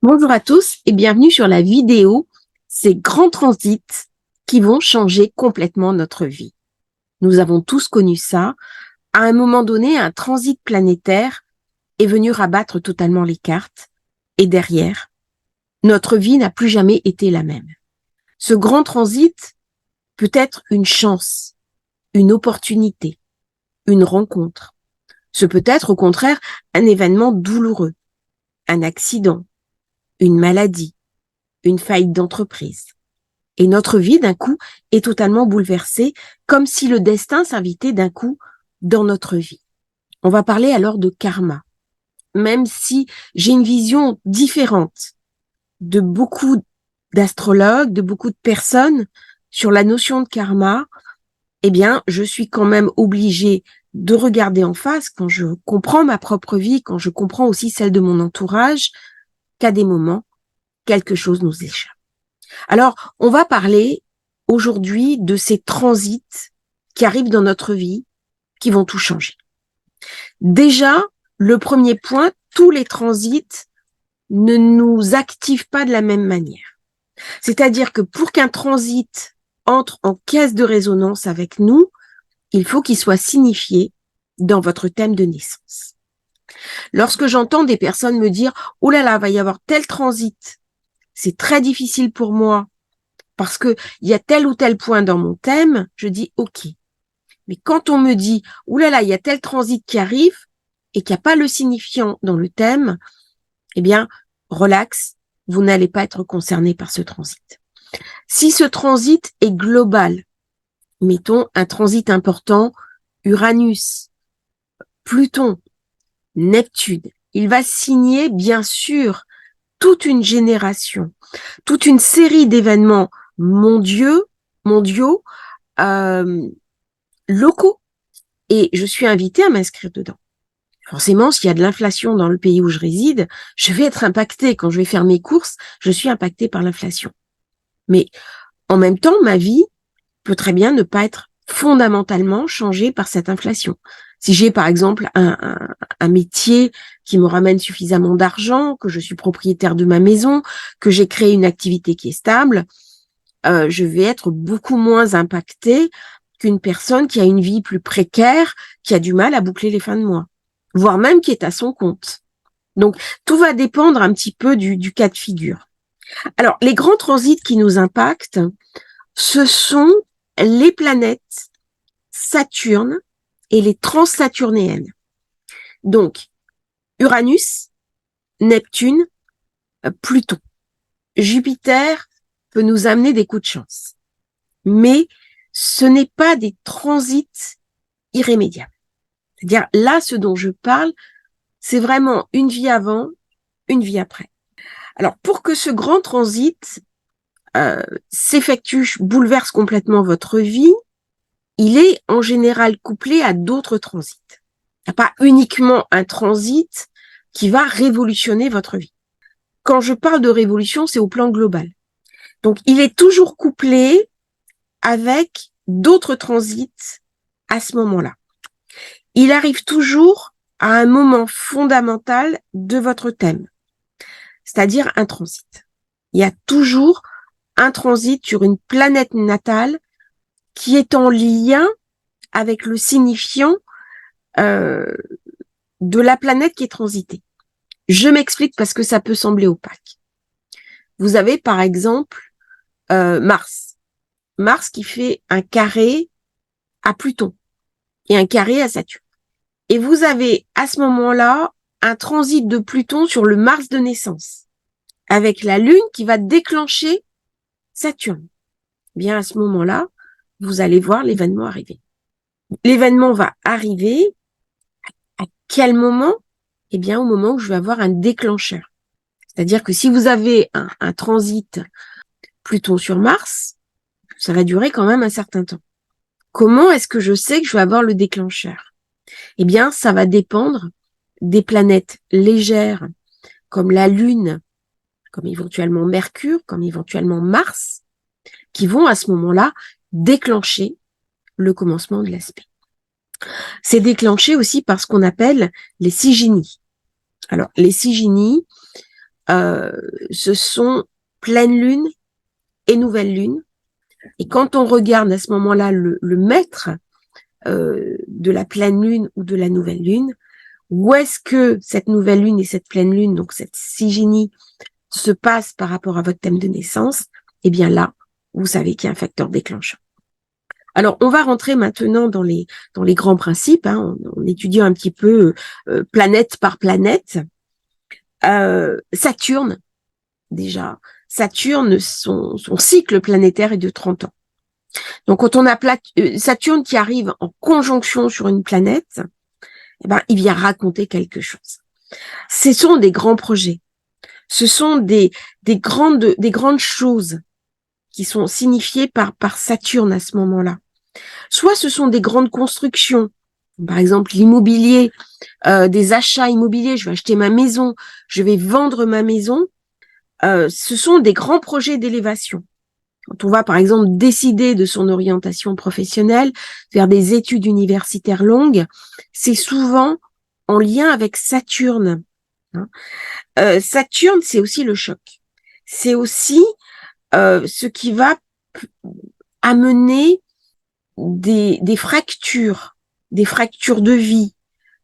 Bonjour à tous et bienvenue sur la vidéo Ces grands transits qui vont changer complètement notre vie. Nous avons tous connu ça. À un moment donné, un transit planétaire est venu rabattre totalement les cartes et derrière, notre vie n'a plus jamais été la même. Ce grand transit peut être une chance, une opportunité, une rencontre. Ce peut être au contraire un événement douloureux, un accident, une maladie, une faillite d'entreprise. Et notre vie, d'un coup, est totalement bouleversée, comme si le destin s'invitait d'un coup dans notre vie. On va parler alors de karma. Même si j'ai une vision différente de beaucoup d'astrologues, de beaucoup de personnes sur la notion de karma, eh bien, je suis quand même obligée de regarder en face quand je comprends ma propre vie, quand je comprends aussi celle de mon entourage, qu'à des moments, quelque chose nous échappe. Alors, on va parler aujourd'hui de ces transits qui arrivent dans notre vie, qui vont tout changer. Déjà, le premier point, tous les transits ne nous activent pas de la même manière. C'est-à-dire que pour qu'un transit entre en caisse de résonance avec nous, il faut qu'il soit signifié dans votre thème de naissance. Lorsque j'entends des personnes me dire « Oh là là, va y avoir tel transit, c'est très difficile pour moi, parce que il y a tel ou tel point dans mon thème », je dis ok. Mais quand on me dit ouh là là, il y a tel transit qui arrive et qu'il n'y a pas le signifiant dans le thème, eh bien, relax, vous n'allez pas être concerné par ce transit. Si ce transit est global, mettons un transit important, Uranus, Pluton, Neptune, il va signer bien sûr toute une génération, toute une série d'événements mondiaux, locaux, et je suis invitée à m'inscrire dedans. Forcément, s'il y a de l'inflation dans le pays où je réside, je vais être impactée. Quand je vais faire mes courses, je suis impactée par l'inflation. Mais en même temps, ma vie peut très bien ne pas être fondamentalement changée par cette inflation. Si j'ai par exemple un métier qui me ramène suffisamment d'argent, que je suis propriétaire de ma maison, que j'ai créé une activité qui est stable, je vais être beaucoup moins impactée qu'une personne qui a une vie plus précaire, qui a du mal à boucler les fins de mois, voire même qui est à son compte. Donc, tout va dépendre un petit peu du cas de figure. Alors, les grands transits qui nous impactent, ce sont les planètes Saturne et les transsaturnéennes. Donc, Uranus, Neptune, Pluton. Jupiter peut nous amener des coups de chance. Mais ce n'est pas des transits irrémédiables. C'est-à-dire, là, ce dont je parle, c'est vraiment une vie avant, une vie après. Alors, pour que ce grand transit s'effectue, bouleverse complètement votre vie, il est en général couplé à d'autres transits. Il n'y a pas uniquement un transit qui va révolutionner votre vie. Quand je parle de révolution, c'est au plan global. Donc, il est toujours couplé avec d'autres transits à ce moment-là. Il arrive toujours à un moment fondamental de votre thème, c'est-à-dire un transit. Il y a toujours un transit sur une planète natale qui est en lien avec le signifiant de la planète qui est transitée. Je m'explique parce que ça peut sembler opaque. Vous avez par exemple Mars. Mars qui fait un carré à Pluton et un carré à Saturne. Et vous avez à ce moment-là un transit de Pluton sur le Mars de naissance, avec la Lune qui va déclencher Saturne. Bien à ce moment-là, vous allez voir l'événement arriver. L'événement va arriver à quel moment? Eh bien, au moment où je vais avoir un déclencheur. C'est-à-dire que si vous avez un transit Pluton sur Mars, ça va durer quand même un certain temps. Comment est-ce que je sais que je vais avoir le déclencheur? Eh bien, ça va dépendre des planètes légères comme la Lune, comme éventuellement Mercure, comme éventuellement Mars, qui vont à ce moment-là déclencher le commencement de l'aspect. C'est déclenché aussi par ce qu'on appelle les 6 génies. Alors, les 6 génies, ce sont pleine lune et nouvelle lune. Et quand on regarde à ce moment-là le maître de la pleine lune ou de la nouvelle lune, où est-ce que cette nouvelle lune et cette pleine lune, donc cette Sigini, se passe par rapport à votre thème de naissance, eh bien là, vous savez qu'il y a un facteur déclencheur. Alors, on va rentrer maintenant dans les grands principes, hein, en étudiant un petit peu planète par planète. Saturne, déjà. Saturne, son cycle planétaire est de 30 ans. Donc, quand on a Saturne qui arrive en conjonction sur une planète, eh ben, il vient raconter quelque chose. Ce sont des grands projets. Ce sont des grandes choses qui sont signifiées par Saturne à ce moment-là. Soit ce sont des grandes constructions, par exemple l'immobilier, des achats immobiliers, je vais acheter ma maison, je vais vendre ma maison. Ce sont des grands projets d'élévation. Quand on va, par exemple, décider de son orientation professionnelle, faire des études universitaires longues, c'est souvent en lien avec Saturne. Saturne, c'est aussi le choc. C'est aussi ce qui va amener des fractures de vie,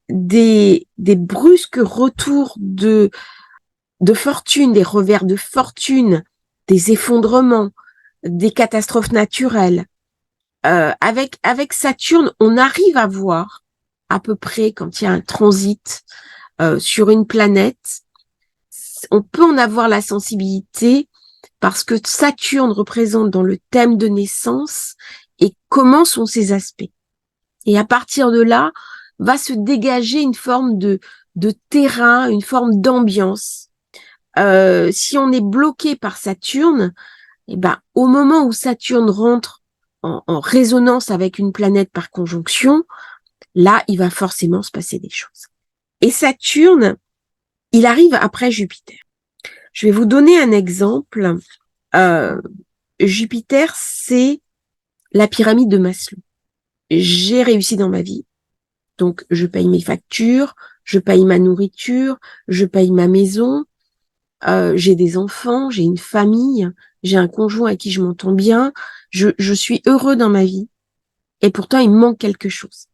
des brusques retours de fortune, des revers de fortune, des effondrements, des catastrophes naturelles. Avec Saturne, on arrive à voir à peu près quand il y a un transit sur une planète, on peut en avoir la sensibilité parce que Saturne représente dans le thème de naissance et comment sont ses aspects. Et à partir de là, va se dégager une forme de terrain, une forme d'ambiance. Si on est bloqué par Saturne, eh ben, au moment où Saturne rentre en résonance avec une planète par conjonction, là, il va forcément se passer des choses. Et Saturne, il arrive après Jupiter. Je vais vous donner un exemple. Jupiter, c'est la pyramide de Maslow. J'ai réussi dans ma vie. Donc, je paye mes factures, je paye ma nourriture, je paye ma maison, j'ai des enfants, j'ai une famille, j'ai un conjoint avec qui je m'entends bien, je suis heureux dans ma vie. Et pourtant, il me manque quelque chose.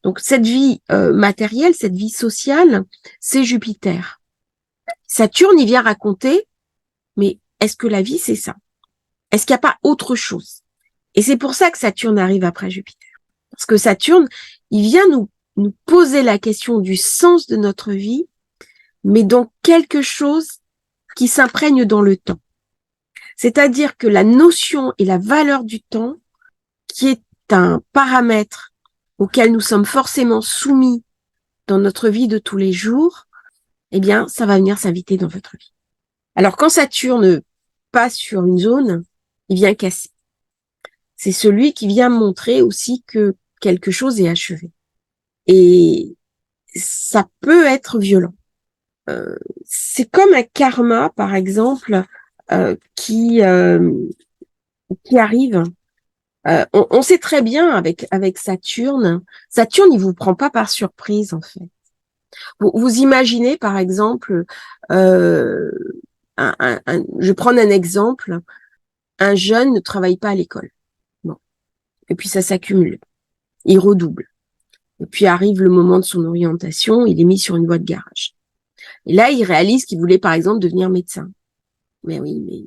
Donc, cette vie matérielle, cette vie sociale, c'est Jupiter. Saturne, il vient raconter, mais est-ce que la vie, c'est ça? Est-ce qu'il n'y a pas autre chose? Et c'est pour ça que Saturne arrive après Jupiter. Parce que Saturne, il vient nous poser la question du sens de notre vie, mais dans quelque chose qui s'imprègne dans le temps. C'est-à-dire que la notion et la valeur du temps, qui est un paramètre auquel nous sommes forcément soumis dans notre vie de tous les jours, eh bien, ça va venir s'inviter dans votre vie. Alors, quand Saturne passe sur une zone, il vient casser. C'est celui qui vient montrer aussi que quelque chose est achevé. Et ça peut être violent. C'est comme un karma, par exemple, qui arrive. On sait très bien avec Saturne. Saturne, il vous prend pas par surprise, en fait. Vous imaginez, par exemple, je vais prendre un exemple. Un jeune ne travaille pas à l'école. Bon. Et puis ça s'accumule. Il redouble. Et puis arrive le moment de son orientation, il est mis sur une voie de garage. Et là, il réalise qu'il voulait, par exemple, devenir médecin. Mais oui, mais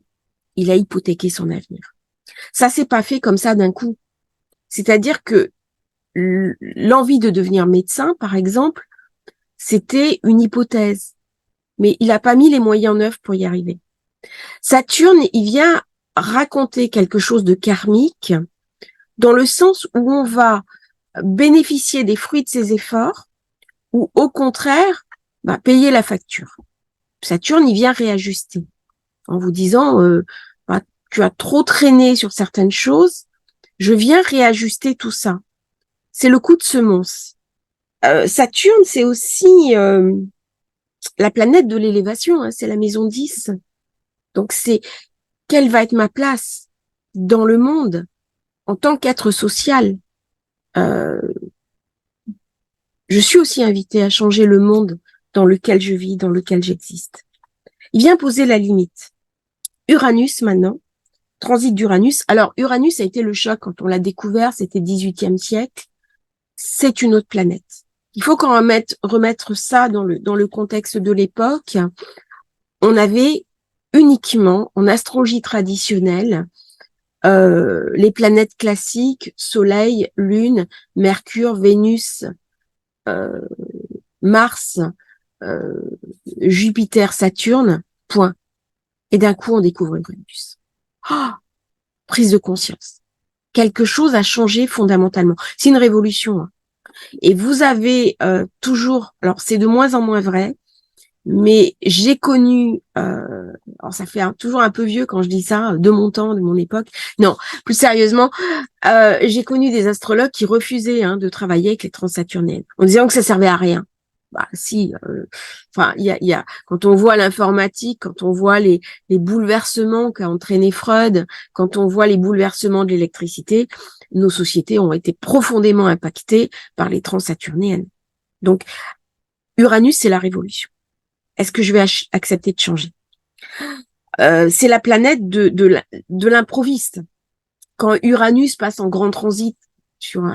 il a hypothéqué son avenir. Ça s'est pas fait comme ça d'un coup. C'est-à-dire que l'envie de devenir médecin, par exemple, c'était une hypothèse. Mais il n'a pas mis les moyens en œuvre pour y arriver. Saturne, il vient raconter quelque chose de karmique dans le sens où on va bénéficier des fruits de ses efforts ou au contraire, payer la facture. Saturne, il vient réajuster en vous disant tu as trop traîné sur certaines choses, je viens réajuster tout ça. C'est le coup de semonce. Saturne, c'est aussi la planète de l'élévation, hein, c'est la maison 10. Donc c'est quelle va être ma place dans le monde en tant qu'être social. Je suis aussi invitée à changer le monde dans lequel je vis, dans lequel j'existe. Il vient poser la limite. Uranus maintenant, transit d'Uranus. Alors Uranus a été le choc quand on l'a découvert, c'était 18e siècle. C'est une autre planète. Il faut quand même remettre ça dans le contexte de l'époque. On avait uniquement, en astrologie traditionnelle, les planètes classiques, Soleil, Lune, Mercure, Vénus, Mars, euh, Jupiter, Saturne, point. Et d'un coup, on découvre Uranus. Oh, prise de conscience. Quelque chose a changé fondamentalement. C'est une révolution. Hein. Et vous avez toujours, alors c'est de moins en moins vrai, mais j'ai connu, alors ça fait toujours un peu vieux quand je dis ça, de mon temps, de mon époque. Non, plus sérieusement, j'ai connu des astrologues qui refusaient de travailler avec les transsaturniennes, en disant que ça servait à rien. Bah si, enfin il y a quand on voit l'informatique, quand on voit les bouleversements qu'a entraîné Freud, quand on voit les bouleversements de l'électricité, nos sociétés ont été profondément impactées par les transsaturniennes. Donc Uranus, c'est la révolution. Est-ce que je vais accepter de changer? C'est la planète de l'improviste. Quand Uranus passe en grand transit sur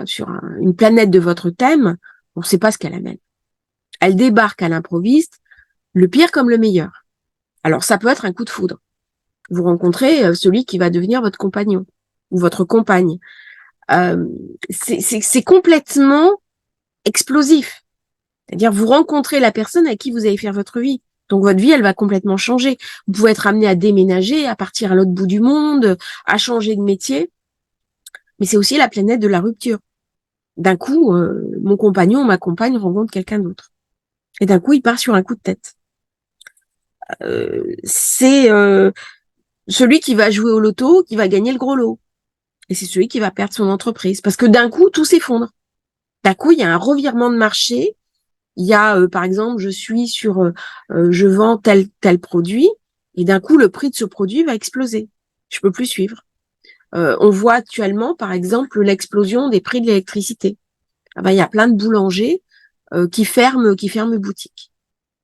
une planète de votre thème, on ne sait pas ce qu'elle amène. Elle débarque à l'improviste, le pire comme le meilleur. Alors ça peut être un coup de foudre. Vous rencontrez celui qui va devenir votre compagnon ou votre compagne. C'est complètement explosif. C'est-à-dire vous rencontrez la personne à qui vous allez faire votre vie. Donc votre vie, elle va complètement changer. Vous pouvez être amené à déménager, à partir à l'autre bout du monde, à changer de métier. Mais c'est aussi la planète de la rupture. D'un coup, mon compagnon, ma compagne rencontre quelqu'un d'autre. Et d'un coup, il part sur un coup de tête. C'est celui qui va jouer au loto, qui va gagner le gros lot. Et c'est celui qui va perdre son entreprise. Parce que d'un coup, tout s'effondre. D'un coup, il y a un revirement de marché. Il y a, par exemple, je vends tel produit, et d'un coup, le prix de ce produit va exploser. Je peux plus suivre. On voit actuellement, par exemple, l'explosion des prix de l'électricité. Ah ben, il y a plein de boulangers qui ferment boutique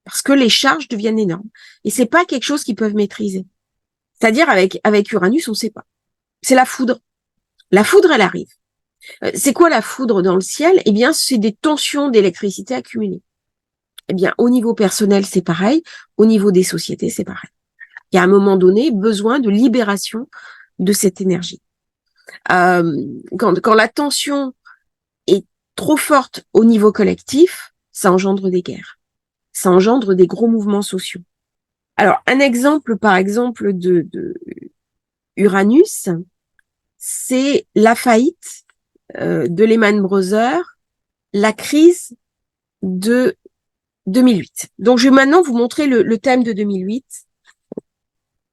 parce que les charges deviennent énormes. Et c'est pas quelque chose qu'ils peuvent maîtriser. C'est-à-dire avec Uranus, on sait pas. C'est la foudre. La foudre, elle arrive. C'est quoi la foudre dans le ciel? Eh bien, c'est des tensions d'électricité accumulées. Eh bien, au niveau personnel, c'est pareil. Au niveau des sociétés, c'est pareil. Il y a à un moment donné besoin de libération de cette énergie. Quand la tension est trop forte au niveau collectif, ça engendre des guerres. Ça engendre des gros mouvements sociaux. Alors, un exemple, par exemple, de Uranus, c'est la faillite de Lehman Brothers, la crise de 2008. Donc, je vais maintenant vous montrer le thème de 2008.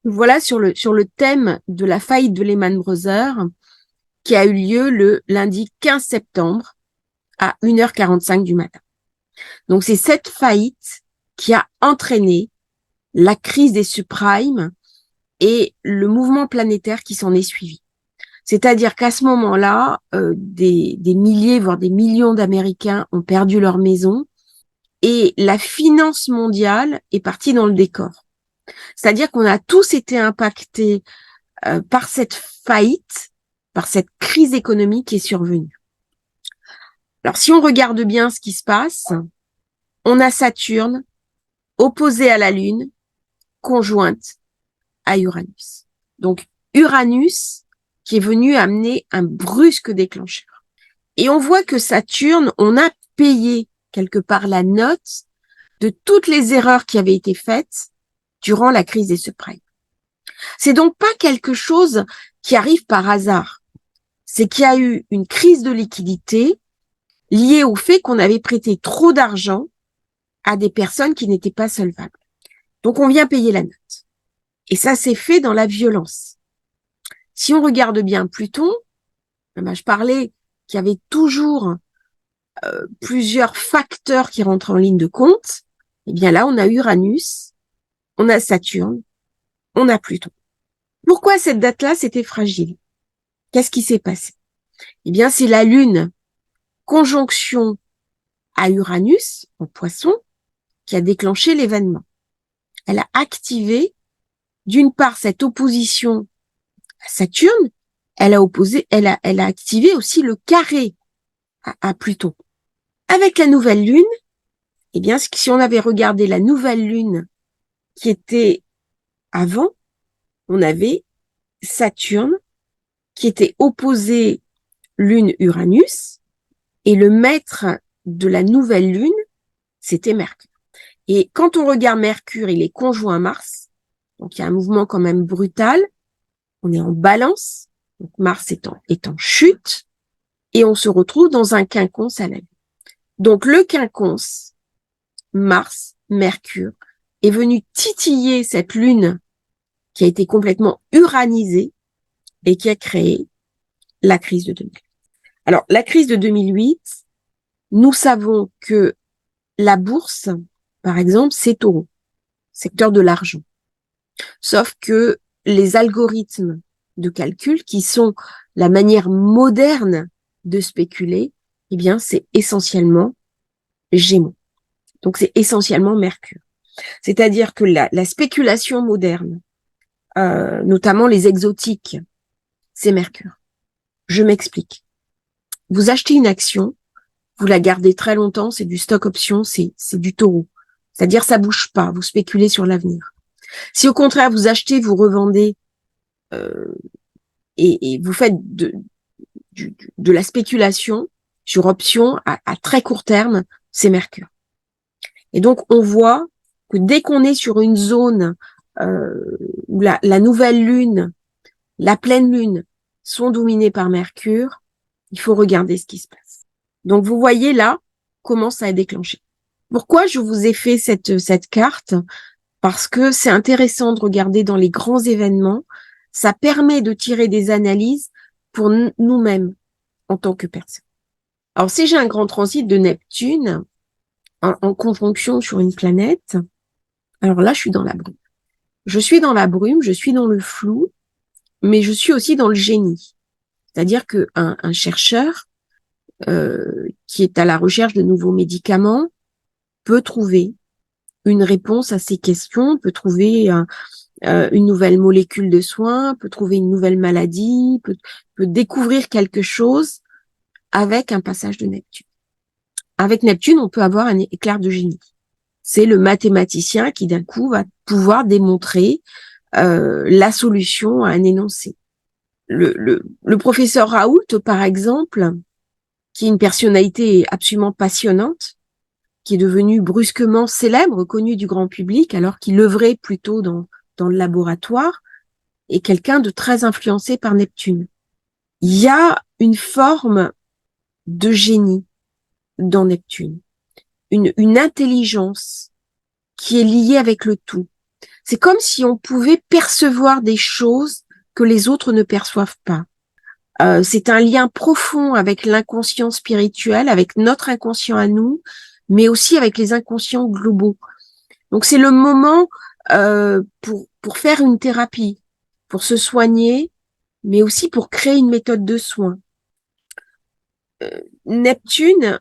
Voilà sur le thème de la faillite de Lehman Brothers qui a eu lieu le lundi 15 septembre à 1h45 du matin. Donc, c'est cette faillite qui a entraîné la crise des subprimes et le mouvement planétaire qui s'en est suivi. C'est-à-dire qu'à ce moment-là, des milliers, voire des millions d'Américains ont perdu leur maison et la finance mondiale est partie dans le décor. C'est-à-dire qu'on a tous été impactés par cette faillite, par cette crise économique qui est survenue. Alors, si on regarde bien ce qui se passe, on a Saturne opposé à la Lune, conjointe à Uranus. Donc, Uranus qui est venu amener un brusque déclencheur. Et on voit que Saturne, on a payé quelque part la note de toutes les erreurs qui avaient été faites durant la crise des subprimes. C'est donc pas quelque chose qui arrive par hasard. C'est qu'il y a eu une crise de liquidité liée au fait qu'on avait prêté trop d'argent à des personnes qui n'étaient pas solvables. Donc, on vient payer la note. Et ça s'est fait dans la violence. Si on regarde bien Pluton, je parlais qu'il y avait toujours plusieurs facteurs qui rentrent en ligne de compte. Eh bien là, on a Uranus, on a Saturne, on a Pluton. Pourquoi cette date-là, c'était fragile? Qu'est-ce qui s'est passé? Eh bien, c'est la Lune, conjonction à Uranus, en Poisson, qui a déclenché l'événement. elle a activé, d'une part, cette opposition à Saturne, elle a activé aussi le carré à Pluton. Avec la nouvelle lune, eh bien, si on avait regardé la nouvelle lune qui était avant, on avait Saturne qui était opposé lune-Uranus, et le maître de la nouvelle lune, c'était Mercure. Et quand on regarde Mercure, il est conjoint à Mars, donc il y a un mouvement quand même brutal, on est en balance, donc Mars est en chute, et on se retrouve dans un quinconce à la Lune. Donc le quinconce, Mars, Mercure, est venu titiller cette Lune qui a été complètement uranisée et qui a créé la crise de 2008. Alors, la crise de 2008, nous savons que la bourse, par exemple, c'est Taureau, secteur de l'argent. Sauf que les algorithmes de calcul, qui sont la manière moderne de spéculer, eh bien, c'est essentiellement Gémeaux. Donc, c'est essentiellement Mercure. C'est-à-dire que la spéculation moderne, notamment les exotiques, c'est Mercure. Je m'explique. Vous achetez une action, vous la gardez très longtemps, c'est du stock option, c'est du Taureau. C'est-à-dire ça bouge pas, vous spéculez sur l'avenir. Si au contraire vous achetez, vous revendez et vous faites de la spéculation sur option à très court terme, c'est Mercure. Et donc on voit que dès qu'on est sur une zone où la nouvelle lune, la pleine lune sont dominées par Mercure, il faut regarder ce qui se passe. Donc vous voyez là comment ça a déclenché. Pourquoi je vous ai fait cette carte? Parce que c'est intéressant de regarder dans les grands événements. Ça permet de tirer des analyses pour nous-mêmes en tant que personne. Alors si j'ai un grand transit de Neptune en conjonction sur une planète, alors là je suis dans la brume. Je suis dans la brume, je suis dans le flou, mais je suis aussi dans le génie. C'est-à-dire que un chercheur qui est à la recherche de nouveaux médicaments peut trouver une réponse à ces questions, peut trouver une nouvelle molécule de soin, peut trouver une nouvelle maladie, peut découvrir quelque chose avec un passage de Neptune. Avec Neptune, on peut avoir un éclair de génie. C'est le mathématicien qui d'un coup va pouvoir démontrer la solution à un énoncé. Le professeur Raoult, par exemple, qui est une personnalité absolument passionnante, qui est devenu brusquement célèbre, connu du grand public, alors qu'il œuvrait plutôt dans le laboratoire, est quelqu'un de très influencé par Neptune. Il y a une forme de génie dans Neptune, une intelligence qui est liée avec le tout. C'est comme si on pouvait percevoir des choses que les autres ne perçoivent pas. C'est un lien profond avec l'inconscient spirituel, avec notre inconscient à nous, mais aussi avec les inconscients globaux. Donc c'est le moment pour faire une thérapie, pour se soigner, mais aussi pour créer une méthode de soin. Neptune,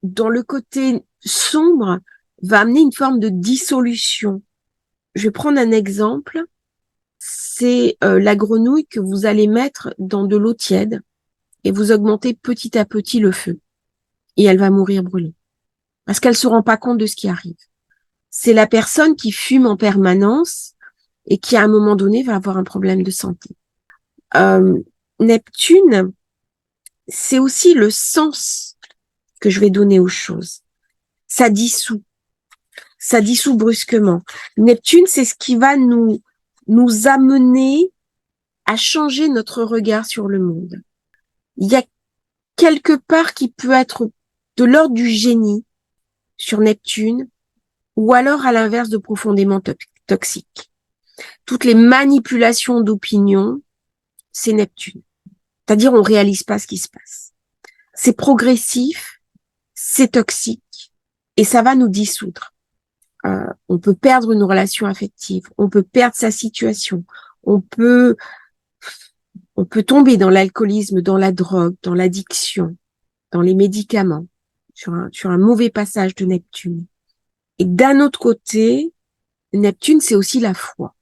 dans le côté sombre, va amener une forme de dissolution. Je vais prendre un exemple. C'est la grenouille que vous allez mettre dans de l'eau tiède et vous augmentez petit à petit le feu. Et elle va mourir brûlée. Parce qu'elle se rend pas compte de ce qui arrive. C'est la personne qui fume en permanence et qui, à un moment donné, va avoir un problème de santé. Neptune, c'est aussi le sens que je vais donner aux choses. Ça dissout brusquement. Neptune, c'est ce qui va nous amener à changer notre regard sur le monde. Il y a quelque part qui peut être de l'ordre du génie sur Neptune, ou alors à l'inverse de profondément toxique. Toutes les manipulations d'opinion, c'est Neptune. C'est-à-dire on réalise pas ce qui se passe. C'est progressif, c'est toxique, et ça va nous dissoudre. On peut perdre une relation affective, on peut perdre sa situation, on peut tomber dans l'alcoolisme, dans la drogue, dans l'addiction, dans les médicaments, sur un mauvais passage de Neptune. Et d'un autre côté, Neptune, c'est aussi la foi.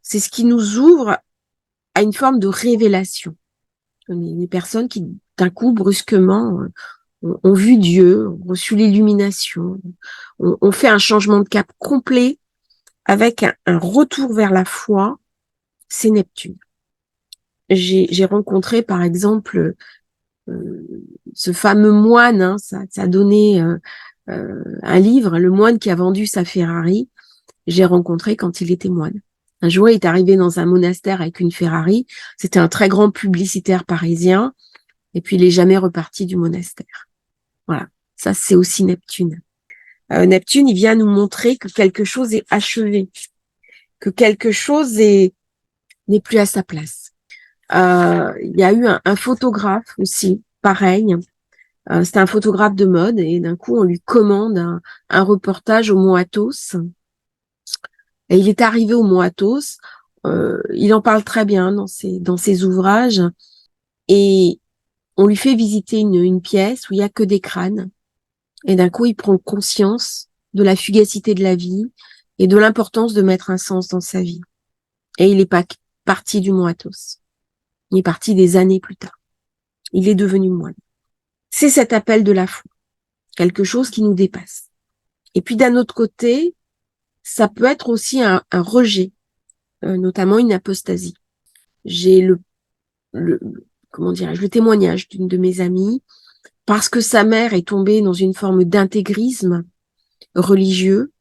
C'est ce qui nous ouvre à une forme de révélation. Les personnes qui, d'un coup, brusquement, ont vu Dieu, ont reçu l'illumination, ont fait un changement de cap complet avec un retour vers la foi, c'est Neptune. J'ai rencontré, par exemple, ce fameux moine, hein, ça a donné un livre, Le moine qui a vendu sa Ferrari. J'ai rencontré quand il était moine. Un jour, il est arrivé dans un monastère avec une Ferrari. C'était un très grand publicitaire parisien. Et puis, il est jamais reparti du monastère. Voilà. Ça, c'est aussi Neptune. Neptune, il vient nous montrer que quelque chose est achevé, que quelque chose n'est plus à sa place. Il y a eu un photographe aussi, pareil. C'était un photographe de mode et d'un coup, on lui commande un reportage au Mont Athos. Et il est arrivé au Mont Athos. Il en parle très bien dans ses ouvrages. Et on lui fait visiter une pièce où il y a que des crânes. Et d'un coup, il prend conscience de la fugacité de la vie et de l'importance de mettre un sens dans sa vie. Et il est pas parti du Mont Athos. Il est parti des années plus tard. Il est devenu moine. C'est cet appel de la foi. Quelque chose qui nous dépasse. Et puis d'un autre côté, ça peut être aussi un rejet, notamment une apostasie. J'ai comment dirais-je, le témoignage d'une de mes amies, parce que sa mère est tombée dans une forme d'intégrisme religieux.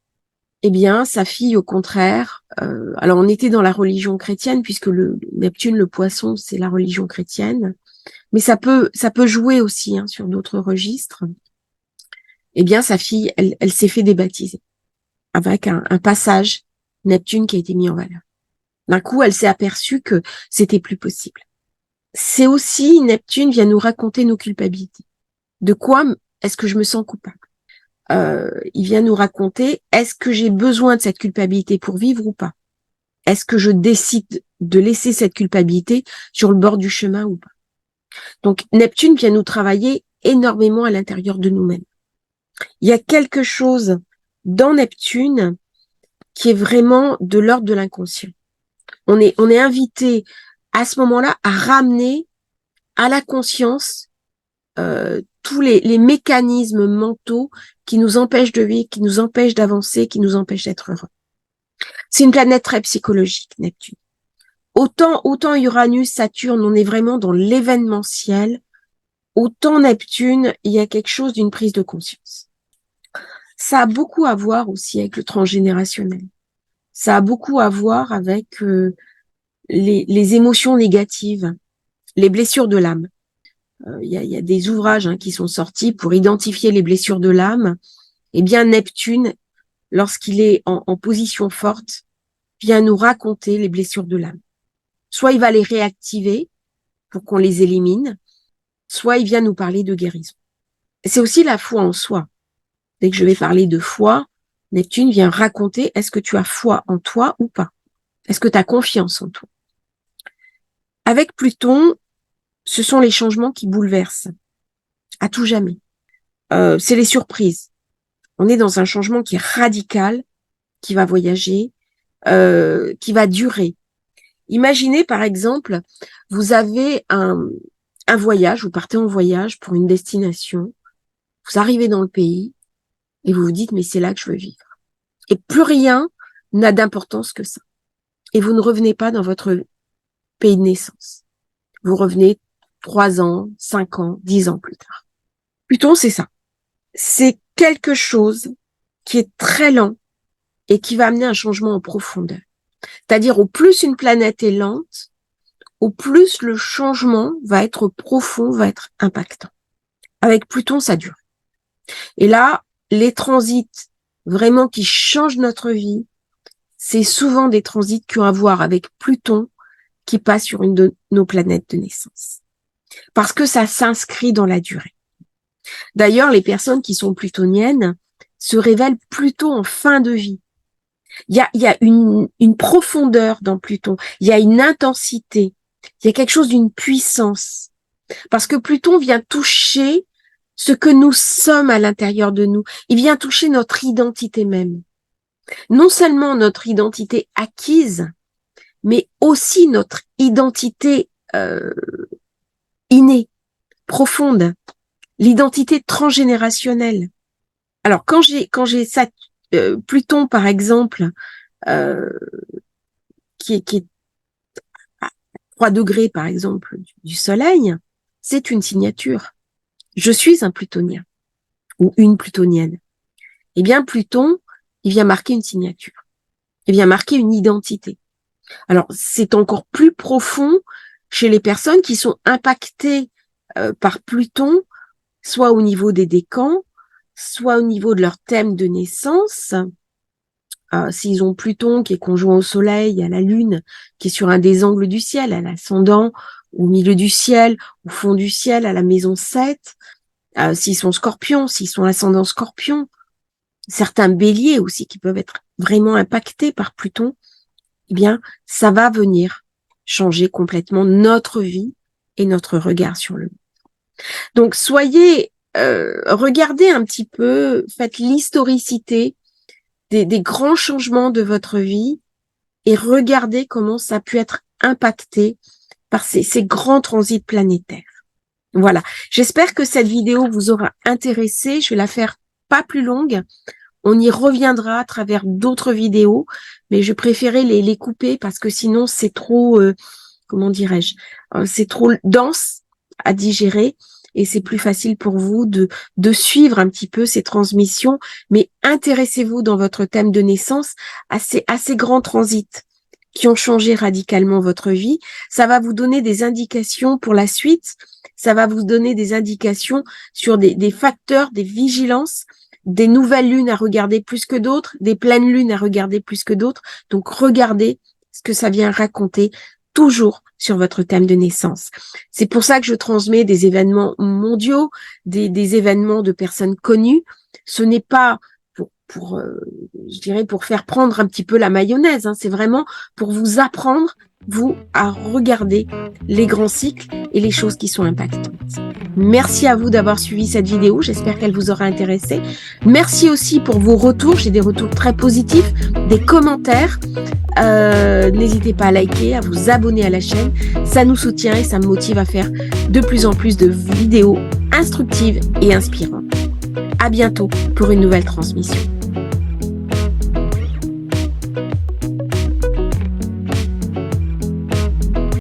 Eh bien, sa fille, au contraire, alors on était dans la religion chrétienne, puisque le Neptune, le poisson, c'est la religion chrétienne, mais ça peut jouer aussi sur d'autres registres. Eh bien, sa fille, elle s'est fait débaptiser avec un passage Neptune qui a été mis en valeur. D'un coup, elle s'est aperçue que c'était plus possible. C'est aussi, Neptune vient nous raconter nos culpabilités. De quoi est-ce que je me sens coupable? Il vient nous raconter, est-ce que j'ai besoin de cette culpabilité pour vivre ou pas? Est-ce que je décide de laisser cette culpabilité sur le bord du chemin ou pas? Donc, Neptune vient nous travailler énormément à l'intérieur de nous-mêmes. Il y a quelque chose dans Neptune qui est vraiment de l'ordre de l'inconscient. On est invité à ce moment-là à ramener à la conscience tous les mécanismes mentaux qui nous empêchent de vivre, qui nous empêchent d'avancer, qui nous empêchent d'être heureux. C'est une planète très psychologique, Neptune. Autant Uranus, Saturne, on est vraiment dans l'événementiel, autant Neptune, il y a quelque chose d'une prise de conscience. Ça a beaucoup à voir aussi avec le transgénérationnel. Ça a beaucoup à voir avec les émotions négatives, les blessures de l'âme. Il y a des ouvrages qui sont sortis pour identifier les blessures de l'âme. Eh bien, Neptune, lorsqu'il est en position forte, vient nous raconter les blessures de l'âme. Soit il va les réactiver pour qu'on les élimine, soit il vient nous parler de guérison. C'est aussi la foi en soi. Dès que je vais parler de foi, Neptune vient raconter, est-ce que tu as foi en toi ou pas? Est-ce que tu as confiance en toi? Avec Pluton, ce sont les changements qui bouleversent à tout jamais. C'est les surprises. On est dans un changement qui est radical, qui va voyager, qui va durer. Imaginez par exemple, vous avez un voyage, vous partez en voyage pour une destination, vous arrivez dans le pays et vous vous dites mais c'est là que je veux vivre. Et plus rien n'a d'importance que ça. Et vous ne revenez pas dans votre pays de naissance. Vous revenez 3 ans, 5 ans, 10 ans plus tard. Pluton, c'est ça. C'est quelque chose qui est très lent et qui va amener un changement en profondeur. C'est-à-dire, au plus une planète est lente, au plus le changement va être profond, va être impactant. Avec Pluton, ça dure. Et là, les transits vraiment qui changent notre vie, c'est souvent des transits qui ont à voir avec Pluton qui passe sur une de nos planètes de naissance. Parce que ça s'inscrit dans la durée. D'ailleurs, les personnes qui sont plutoniennes se révèlent plutôt en fin de vie. Il y a une profondeur dans Pluton, il y a une intensité, il y a quelque chose d'une puissance. Parce que Pluton vient toucher ce que nous sommes à l'intérieur de nous. Il vient toucher notre identité même. Non seulement notre identité acquise, mais aussi notre identité innée, profonde, l'identité transgénérationnelle. Alors quand j'ai ça, Pluton par exemple, qui est à 3 degrés par exemple du Soleil, c'est une signature. Je suis un plutonien ou une plutonienne. Eh bien Pluton, il vient marquer une signature. Il vient marquer une identité. Alors c'est encore plus profond chez les personnes qui sont impactées par Pluton, soit au niveau des décans, soit au niveau de leur thème de naissance. S'ils ont Pluton qui est conjoint au Soleil, à la Lune, qui est sur un des angles du ciel, à l'ascendant, au milieu du ciel, au fond du ciel, à la maison 7, s'ils sont Scorpions, s'ils sont ascendant Scorpion, certains Béliers aussi qui peuvent être vraiment impactés par Pluton, eh bien, ça va venir changer complètement notre vie et notre regard sur le monde. Donc, regardez un petit peu, faites l'historicité des grands changements de votre vie et regardez comment ça a pu être impacté par ces grands transits planétaires. Voilà. J'espère que cette vidéo vous aura intéressé. Je vais la faire pas plus longue. On y reviendra à travers d'autres vidéos, mais je préférais les couper parce que sinon c'est trop, comment dirais-je, c'est trop dense à digérer et c'est plus facile pour vous de suivre un petit peu ces transmissions. Mais intéressez-vous dans votre thème de naissance à ces grands transits qui ont changé radicalement votre vie. Ça va vous donner des indications pour la suite. Ça va vous donner des indications sur des facteurs, des vigilances, des nouvelles lunes à regarder plus que d'autres, des pleines lunes à regarder plus que d'autres. Donc, regardez ce que ça vient raconter toujours sur votre thème de naissance. C'est pour ça que je transmets des événements mondiaux, des événements de personnes connues. Ce n'est pas je dirais, pour faire prendre un petit peu la mayonnaise, hein. C'est vraiment pour vous apprendre, vous, à regarder les grands cycles et les choses qui sont impactantes. Merci à vous d'avoir suivi cette vidéo. J'espère qu'elle vous aura intéressé. Merci aussi pour vos retours. J'ai des retours très positifs, des commentaires. N'hésitez pas à liker, à vous abonner à la chaîne. Ça nous soutient et ça me motive à faire de plus en plus de vidéos instructives et inspirantes. À bientôt pour une nouvelle transmission.